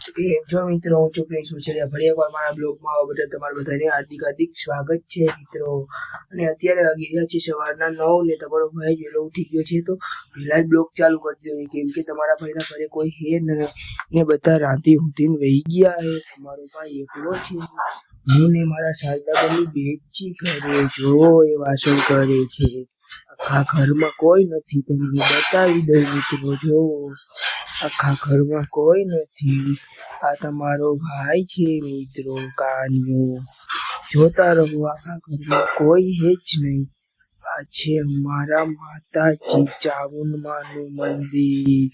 જો મિત્રો હું ચોપડી સુચર્યા ફરી એકવાર મારા બ્લોગમાં આવવા બદલ તમારા બધાને હાર્દિક સ્વાગત છે મિત્રો। અને અત્યારે વાગી રહ્યા છે સવારના 9 ને તમારો ભાઈ વહેલો ઉઠી ગયો છે, તો પહેલા જ બ્લોગ ચાલુ કરી દો, કેમ કે તમારા ભાઈના ઘરે કોઈ હે ને બધા રાંધી ઊંધીને વહી ગયા હે। તમારો ભાઈ એકલો છે, હું ને મારા શારદા બની બેચી ઘરે જો એ વાસણ કરે છે। આખા ઘરમાં કોઈ નથી, તમને બતાવી દઉં મિત્રો, જો આખા ઘરમાં કોઈ નથી। આ તમારો ભાઈ છે મિત્રો, કાનિયો, જોતા રહો, આખા ઘરમાં કોઈ હે જ નહીં। આ છે મારા માતાજી ચામુંડમાનું મંદિર,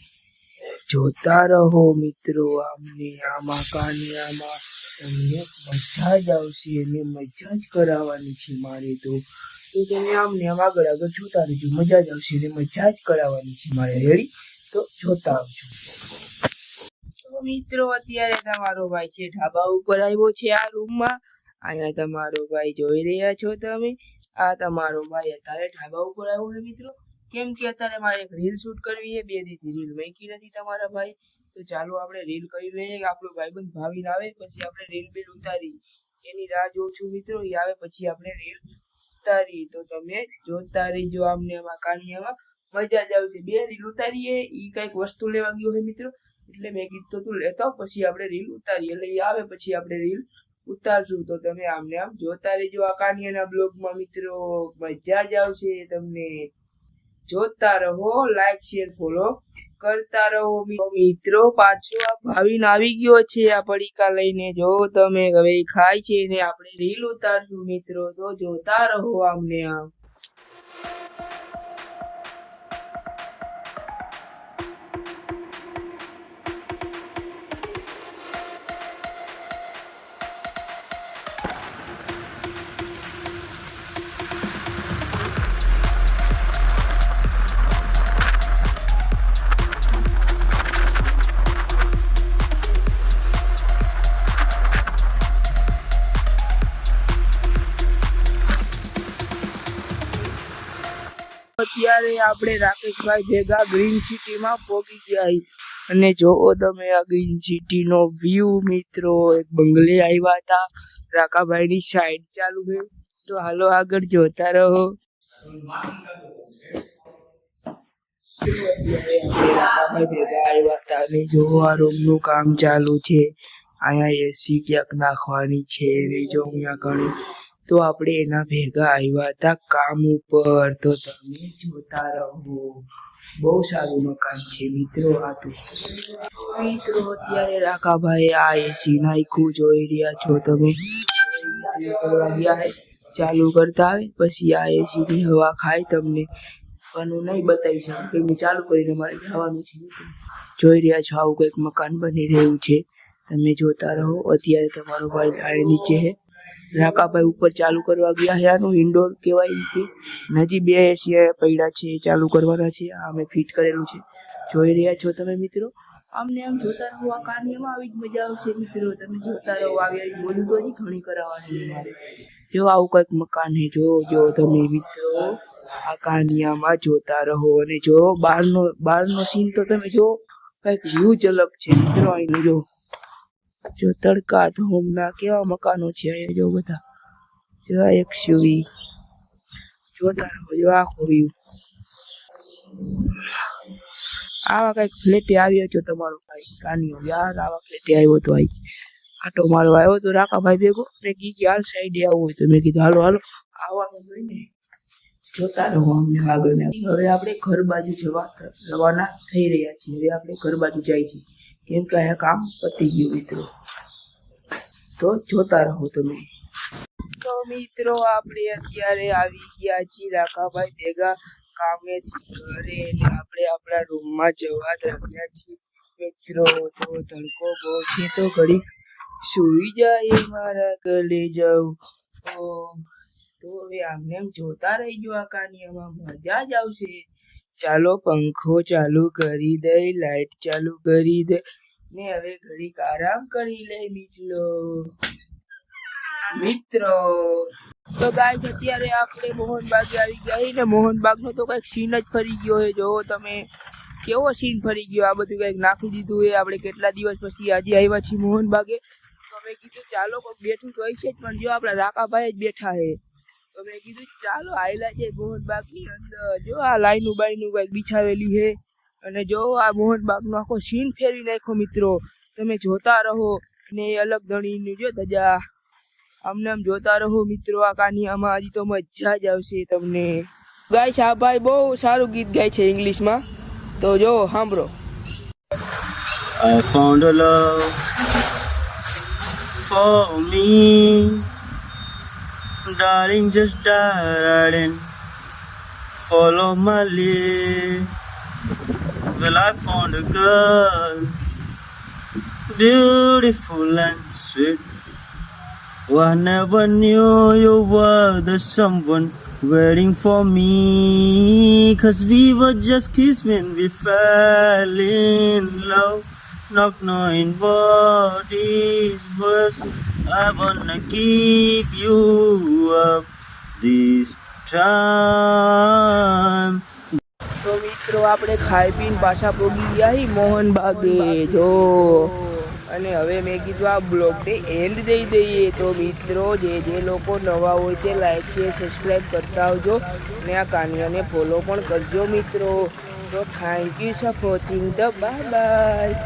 જોતા રહો મિત્રો। આમાં કાનિયામાં તમને મજા જ આવશે અને મજા જ કરાવવાની છે મારે તો તમે આમને આમ આગળ જોતા રહેજો, મજા જ આવશે અને મજા જ કરાવવાની છે મારે। રેડી? તો જોતા આવજો। તો મિત્રો અત્યારે તમારો ભાઈ છે ઢાબા ઉપર આવ્યો છે આ રૂમમાં। અહીંયા તમારો ભાઈ જોઈ રહ્યા છો તમે, આ તમારો ભાઈ અત્યારે ઢાબા ઉપર આવ્યો છે મિત્રો, કેમ કે અત્યારે મારે એક રીલ શૂટ કરવી છે, 2 દીથી રીલ મૂકી નથી તમારા ભાઈ, તો ચાલો આપણે રીલ કરી લઈએ। આપણો ભાઈબંધ ભાવિન આવે પછી આપણે રીલ બિલ ઉતારી, એની રાહ જોઉં છું મિત્રો, એ આવે પછી આપણે રીલ ઉતારી, તો તમે જોતા રહીજો। આમને આમાં કાનિયામાં મજા જ આવશે। 2 રીલ ઉતારીએ, ઈ કઈક વસ્તુ લેવા ગયો છે મિત્રો, એટલે મેં કીધું તું લેતો પછી આપણે રીલ ઉતારીએ, એટલે એ આવે પછી આપણે રીલ ઉતારશું, તો તમે આમને આમ જોતા રહેજો આ કાનિયાના બ્લોગમાં મિત્રો, મજા જ આવશે તમને। જોતા રહો, લાઈક શેર ફોલો કરતા રહો મિત્રો। પાછો આ ભાવિન આવી ગયો છે આ પડીકા લઈને, જો તમે હવે ખાય છે ને આપણે રીલ ઉતારશું મિત્રો, તો જોતા રહો આમને આમ। અત્યારે આપણે રાકેશભાઈ ભેગા ગ્રીન સિટીમાં પહોંચી ગયા, અને જોવો તમે આ ગ્રીન સિટી નો વ્યૂ મિત્રો। એક બંગલે આવ્યા હતા, રાકાભાઈ ની સાઈડ ચાલુ છે, તો હાલો આગળ જોતા રહો। રાકાભાઈ ભેગા આવ્યા હતા અને જો આ રૂમ નું કામ ચાલુ છે, અહીંયા એસી ક્યાંક નાખવાની છે ને જો અહીંયા ઘણી, તો આપણે એના ભેગા આવ્યા હતા કામ ઉપર, તો તમે જોતા રહો। બહુ સારું મકાન છે મિત્રો આ તો મિત્રો। અત્યારે રાકાભાઈ આ એસી નાખ્યું, જોઈ રહ્યા છો તમે, ચાલુ કરવા ગયા હે, ચાલુ કરતા આવે પછી આ એસી ની હવા ખાય, તમને આનું નહીં બતાવી શકું કે મેં ચાલુ કરીને મારે જવાનું છે મિત્રો। જોઈ રહ્યા છો આવું કંઈક મકાન બની રહ્યું છે, તમે જોતા રહો। અત્યારે તમારો ભાઈ લાય નીચે છે, રાકાભાઈ ઉપર ચાલુ કરવા ગયા છે, આનું ઇન્ડોર કહેવાય છે। હજી 2 એસી પડ્યા છે, ચાલુ કરવાના છે, આ મેં ફિટ કરેલું છે, જોઈ રહ્યા છો તમે મિત્રો। આમને આમ જોતા રહો, આ કાનિયામાં આવી જ મજા આવશે મિત્રો, તમે જોતા રહો। આવી બોલું તો હજી ઘણી કરાવવાની મારે, જો આવું કંઈક મકાન છે, જો તમે મિત્રો આ કાનિયામાં જોતા રહો। અને જો બહારનો સીન તો તમે જો કંઈક વ્યૂ જ અલગ છે મિત્રો। અહીંનું જો તડકા ધોમના કેવા મકાનો છે અહીંયા, જો બધા જો એક સુવી જોતા રહો, જો આખો વ્યૂ। આવા કઈક ફ્લેટે આવ્યો છો તમારો ભાઈ કાનિયો, યાર આવા ફ્લેટે આવ્યો તો આઈ આટો મારો આવ્યો તો રાકાભાઈ ભેગો, ને કી હાલ સાઈડે આવવું હોય, તો મેં કીધું હાલો હાલો આવવાનું હોય ને, જોતા રહો અમને આગળ। હવે આપણે ઘર બાજુ રવાના થઈ રહ્યા છીએ, હવે આપણે ઘર બાજુ જાય છીએ, કેમ કે અહીંયા કામ પતી ગયું મિત્રો, તો જોતા રહો તમે। તો મિત્રો આપણે અત્યારે આવી ગયા છીએ રાકાભાઈ ભેગા કામેથી ઘરે, ને આપણે આપણા રૂમમાં જવા જ રાખ્યા છીએ મિત્રો। તો તડકો બહુ છે, તો ઘડીક સુઈ જાય મારા ગલે જાઉં, તો હવે આમને એમ જોતા રહીજો આ કાનિયામાં, મજા જ આવશે। ચાલો પંખો ચાલુ કરી દે, લાઈટ ચાલુ કરી દે, ને હવે ઘડીક આરામ કરી લે મિત્રો। તો ગાઈસ અત્યારે આપણે મોહનબાગ આવી ગયા, ને મોહનબાગ નો તો કઈક સીન જ ફરી ગયો છે, જોવો તમે કેવો સીન ફરી ગયો, આ બધું કંઈક નાખી દીધું એ આપણે કેટલા દિવસ પછી આજે આવ્યા છીએ મોહનબાગે, તો મેં કીધું ચાલો કોઈક બેઠું તો હશે જ, પણ જો આપણા રાકાભાઈ જ બેઠા છે, તો મેં કીધું ચાલો આયલા જાય મોહનબાગની અંદર, જો આ લાઈનું બાઈનું કંઈક બિછાવેલી છે, અને જો આ મોહનબાગનો આખો સીન ફેરવી નાખ્યો મિત્રો, તમે જોતા રહો, અને એ અલગ ધણીની જો ધજા, આમને આમ જોતા રહો મિત્રો, આ કાનિયામાં હજી તો મજા જ આવશે તમને. ગાઈસ આ ભાઈ બહુ સારું ગીત ગાય છે ઇંગ્લિશમાં, તો જો સાંભળો. I found a love for me, darling, just darling, follow my lead. Well, I found a girl, beautiful and sweet. Oh, I never knew you were the someone waiting for me, 'cause we were just kids when we fell in love, not knowing what is worse. I wanna give you up this time. તો મિત્રો આપણે ખાઈ પીને પાછા પોગી ગયા હી મોહનબાગે જો, અને હવે મેં કીધું આ બ્લોગને એન્ડ દઈ દઈએ. તો મિત્રો જે લોકો નવા હોય તે લાઈક શેર સબસ્ક્રાઈબ કરતા આવજો, અને આ કાનિયાને ફોલો પણ કરજો મિત્રો. તો thank you for watching the bye bye.